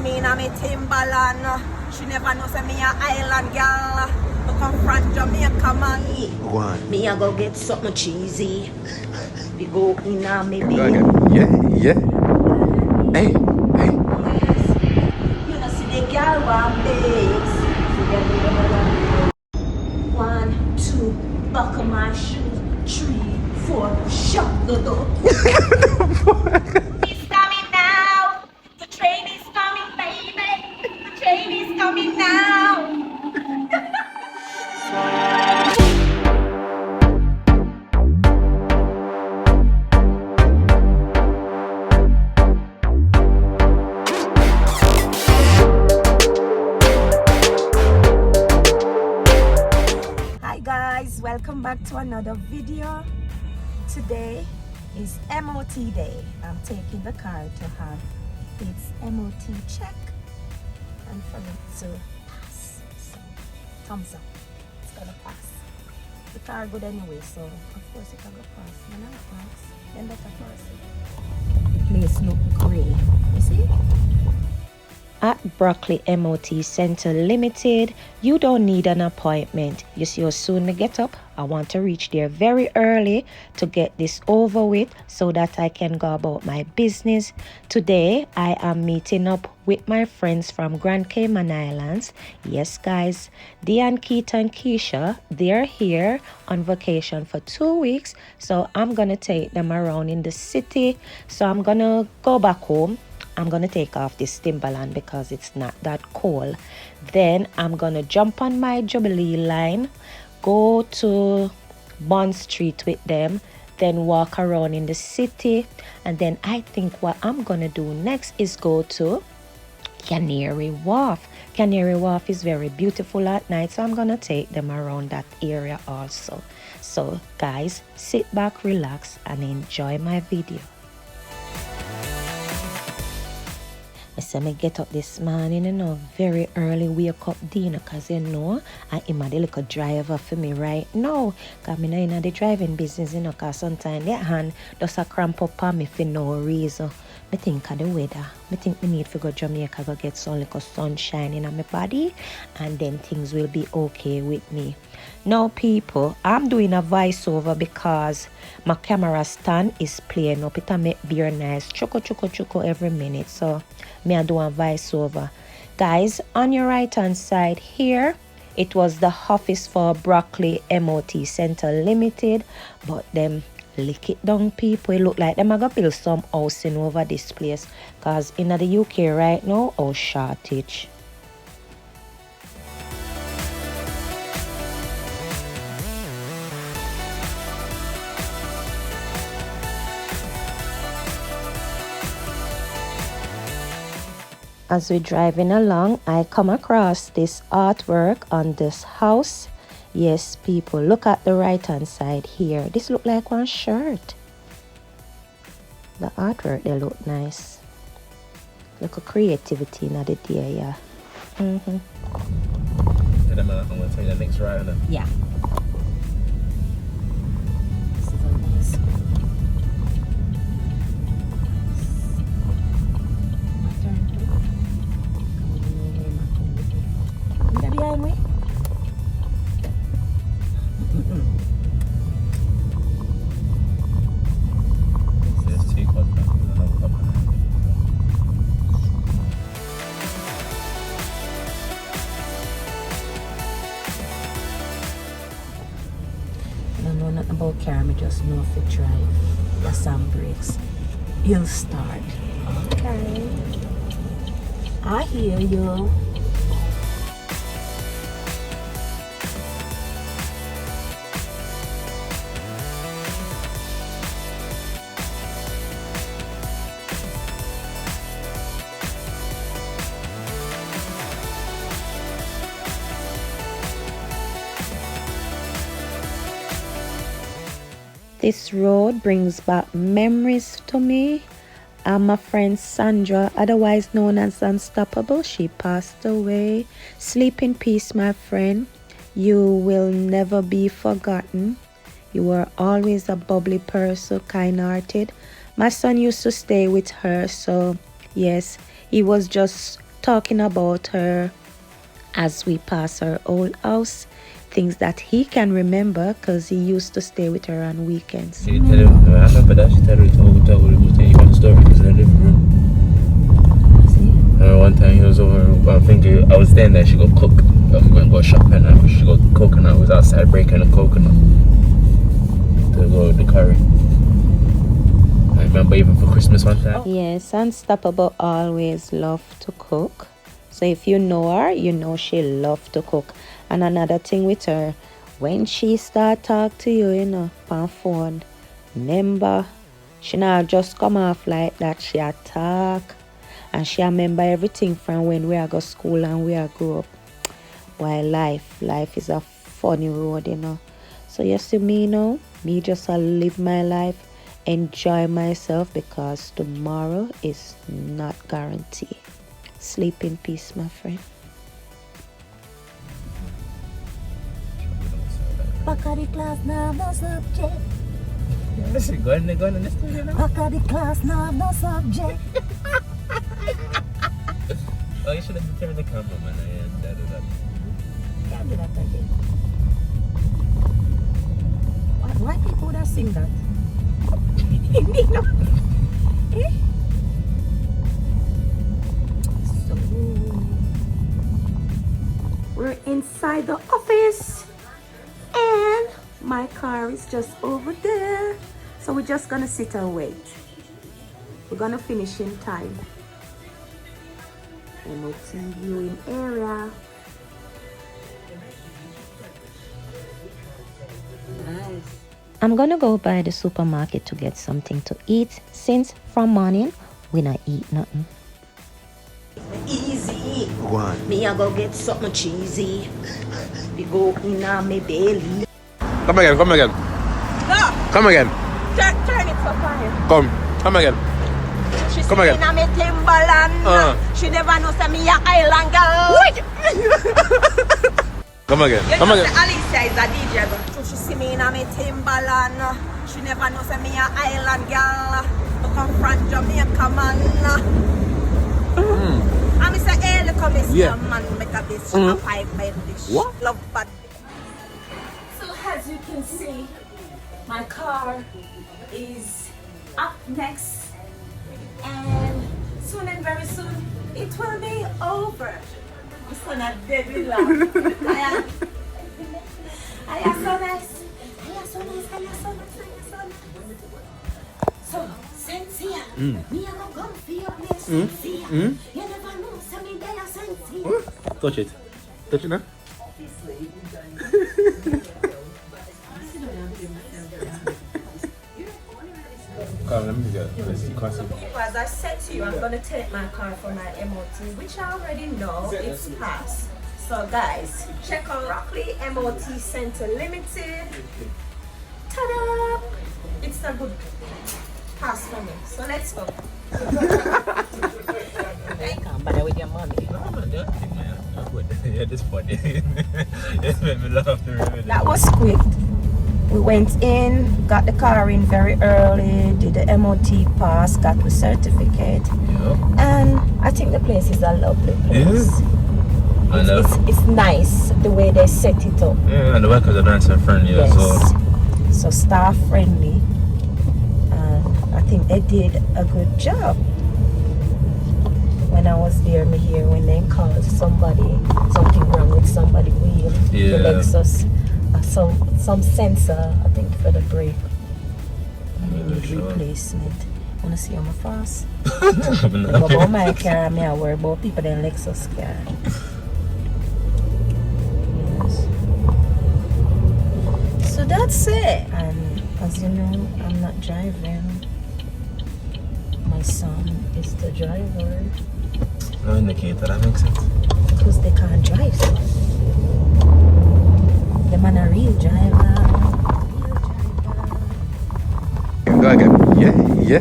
me in a Timberland. She never knows me a island girl. I come from Jamaica, man. Go on. Me a go get something cheesy. We go in a maybe. Yeah. Hey. Yes. You know, see the girl one base. 1, 2, buckle my shoes. 3, 4, shut the door. It's coming now. The train is coming, baby. The train is coming now. Hi guys, welcome back to another video. Today is MOT day. I'm taking the car to have its MOT check and for it to pass. So, thumbs up. It's gonna pass. The car good anyway, so of course it can go pass. When I pass, then that's a pass. The place look great. You see? At Broccoli MOT Center Limited, you don't need an appointment. You see how soon I get up? I want to reach there very early to get this over with so that I can go about my business. Today, I am meeting up with my friends from Grand Cayman Islands. Yes, guys, Diane, Keita, and Keisha, they're here on vacation for 2 weeks. So I'm going to take them around in the city. So I'm going to go back home. I'm going to take off this Timberland because it's not that cold. Then I'm going to jump on my Jubilee line, go to Bond Street with them, then walk around in the city. And then I think what I'm going to do next is go to Canary Wharf. Canary Wharf is very beautiful at night, so I'm going to take them around that area also. So guys, sit back, relax, and enjoy my video. So I get up this morning, you know, very early, wake up Dina, because you know, I'm a little driver for me right now. Because I'm in the driving business, you know, because sometimes that hand does a cramp up on me for no reason. I think of the weather. I think I need to go to Jamaica, go get some little sunshine in my body, and then things will be okay with me. Now, people, I'm doing a voiceover because my camera stand is playing up. It'll make very nice. Choco every minute. So, me I do a voiceover. Guys, on your right hand side here, it was the office for Broccoli MOT Center Limited, but them lick it down, people. It look like them are gonna build some housing over this place because in the UK right now, house shortage. As we're driving along, I come across this artwork on this house. Yes, people, look at the right hand side here. This look like one shirt. The artwork, they look nice. Look at creativity in the day, yeah. I'm going to take the next right, isn't it? Yeah. This is a nice one. Behind me? There's 2 cars back and another car behind. I don't know nothing about car, I just know if it drive. The some brakes. You'll start. Okay. I hear you. This road brings back memories to me. And my friend Sandra, otherwise known as Unstoppable, she passed away. Sleep in peace, my friend. You will never be forgotten. You were always a bubbly person, kind-hearted. My son used to stay with her, so yes, he was just talking about her as we pass her old house, things that he can remember because he used to stay with her on weekends. She tell him, I remember that she tell her to take the story in the living room. See? One time he was over, I think I was staying there, she go cook. I'm going to go shopping and she go coconut. Was outside breaking a coconut to go with the curry. I remember even for Christmas one time. Yes, Unstoppable always loved to cook. So if you know her, you know she loved to cook. And another thing with her, when she start talk to you, you know, on phone, remember, she not just come off like that. She a talk, and she remember everything from when we are go school and we are grow up. Why life is a funny road, you know. So you see me now, me just live my life, enjoy myself, because tomorrow is not guaranteed. Sleep in peace, my friend. Back of the class, now no subject. Listen, go on in the studio now. Back of the class, now no subject. Oh, you should have turned the camera, man. Can't do that again. Why people that sing that? Me no. Eh? So We're inside the office and my car is just over there. So we're just gonna sit and wait. We're gonna finish in time. MOT viewing area. nice. I'm gonna go by the supermarket to get something to eat, since from morning we not eat nothing. Easy. One. Me I go get something cheesy. We go in my belly. Come again. No, Come again. turn it for fire. Come again. She Come see again. me in my Timberland. She never know say me a island girl. Come again. You Come know again. say Alicia is a DJ, but she see me in my Timberland. She never know say me a island girl. I come from Jamaica, man. I me say, hey, look at me, Yeah. man, make a bitch, a pipe bed dish. What? Love bad. So as you can see, my car is up next, and soon and very soon it will be over. This one a deadly laugh. I am so nice. So, Cynthia, me a go come for your place, Cynthia. You never know, say me there, Cynthia. Touch it. Touch it now. Come, let me get this. As I said to you, I'm going to take my car for my MOT, which I already know it's passed. So guys, check out Rockley MOT Center Limited. Ta-da! It's a good pass for me. So let's go. Come bother with your mommy. Yeah, this funny. It made me laugh to remember That was quick. We went in, got the car in very early, did the MOT pass, got the certificate, Yeah. and I think the place is a lovely place. I know. It's nice the way they set it up. Yeah, and the workers are nice and friendly Yes. as well. So staff friendly, and I think they did a good job. When I was there, me hear when they called something wrong with somebody's wheel, Yeah. the Lexus, some sensor, I think, for the brake. And they need Sure. replacement. Wanna see how my fast? I'm But about my car, me I worry about people in Lexus car. Yes. So that's it. And as you know, I'm not driving. My son is the driver No indicator, that makes sense. because they can't drive. The man a real driver. Go again. Yeah.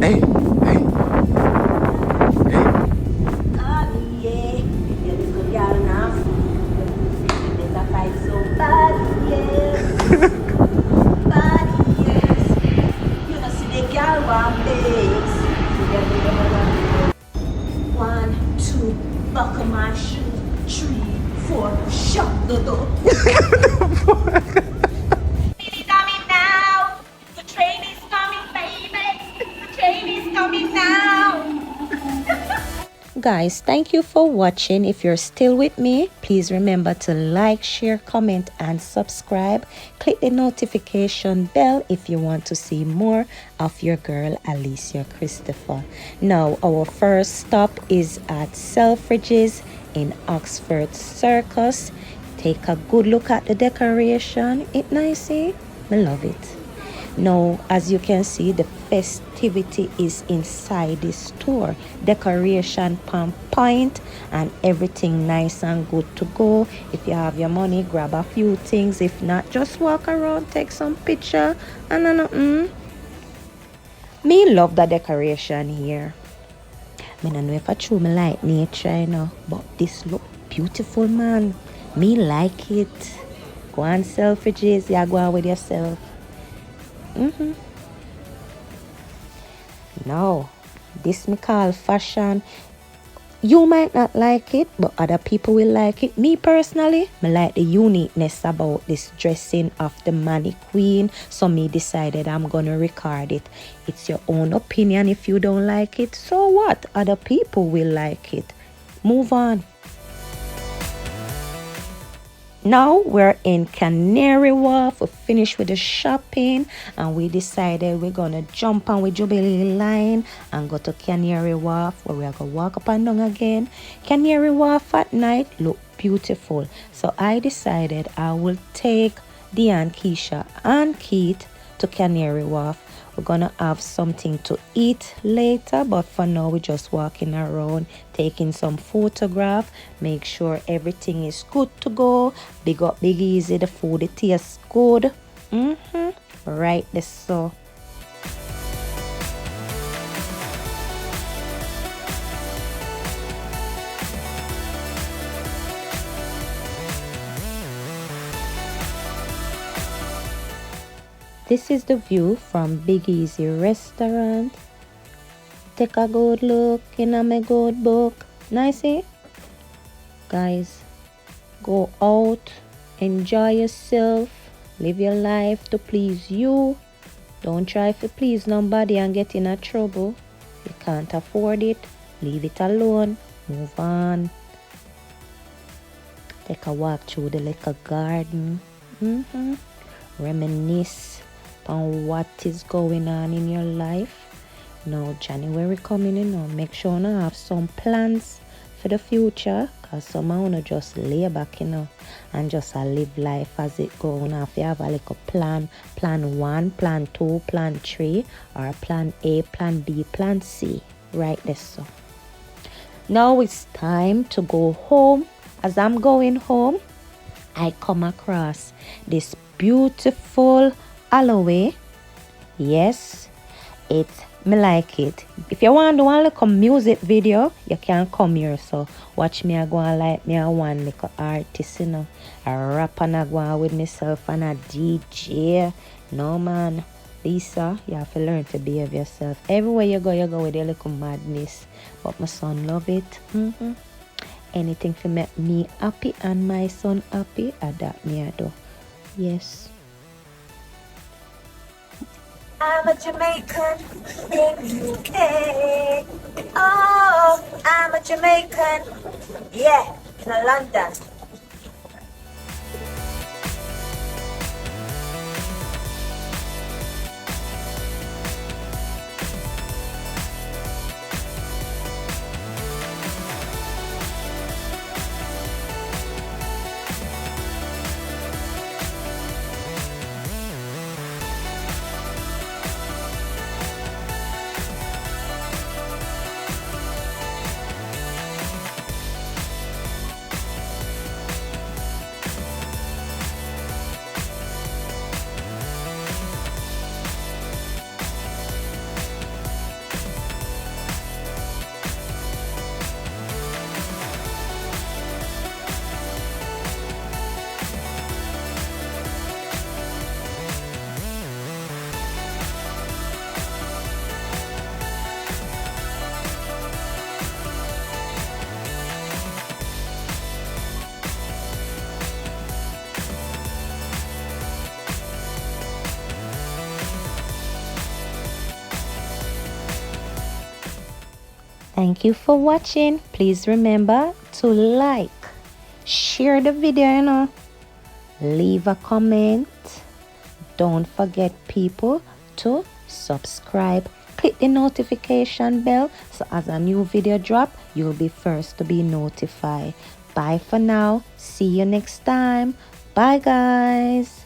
Hey. Ah, yeah. You little girl now. There's a fight so bad, yes. Bad, yes. You know, see the girl want base. 1, 2, buckle my shoe, 3, 4, shut the door. It's coming now. The train is coming, baby. The train is coming now. Guys, thank you for watching. If you're still with me, please remember to like, share, comment, and subscribe. Click the notification bell if you want to see more of your girl Alicia Christopher. Now, our first stop is at Selfridges in Oxford Circus. Take a good look at the decoration. It nice, eh? I love it. Now, as you can see, the festivity is inside the store. Decoration on point and everything nice and good to go. If you have your money, grab a few things. If not, just walk around, take some picture. And me love the decoration here. I don't know if I true me like nature, you know, but this look beautiful, man. Me like it. Go on Selfridges, yeah, go on with yourself. Now, this me call fashion. You might not like it, but other people will like it. Me personally, I like the uniqueness about this dressing of the mannequin. So me decided I'm gonna record it. It's your own opinion. If you don't like it, so what? Other people will like it. Move on. Now we're in Canary Wharf. We finished with the shopping and we decided we're gonna jump on with Jubilee Line and go to Canary Wharf where we're gonna walk up and down again. Canary Wharf at night look beautiful. So I decided I will take Deanne, Keisha and Keith to Canary Wharf. We're gonna have something to eat later, but for now we're just walking around, taking some photograph, make sure everything is good to go. Big up Big Easy, the food it tastes good. Right this so. This is the view from Big Easy restaurant. Take a good look in my good book. Nice, eh? Guys, go out, enjoy yourself, live your life to please you. Don't try to please nobody and get in a trouble. You can't afford it, leave it alone, move on. Take a walk through the little garden. Reminisce on what is going on in your life. Now January coming in, now make sure you have some plans for the future, because some of you just lay back, you know, and just live life as it goes. Now if you have a little plan 1, plan 2, plan 3, or plan A, plan B, plan C, right there. So now it's time to go home. As I'm going home, I come across this beautiful alleyway. Yes, me like it. If you want to do a little music video, you can come here. So watch me, I go and like me a one little artist, you know, a rap and I go on with myself and a DJ. No man, Lisa, you have to learn to behave yourself. Everywhere you go with your little madness. But my son love it. Anything to make me happy and my son happy, that me I do. Yes. I'm a Jamaican in UK. Oh, I'm a Jamaican. Yeah, in London. Thank you for watching. Please remember to like, share the video, leave a comment. Don't forget, people, to subscribe. Click the notification bell so as a new video drop, you'll be first to be notified. Bye for now. See you next time. Bye, guys.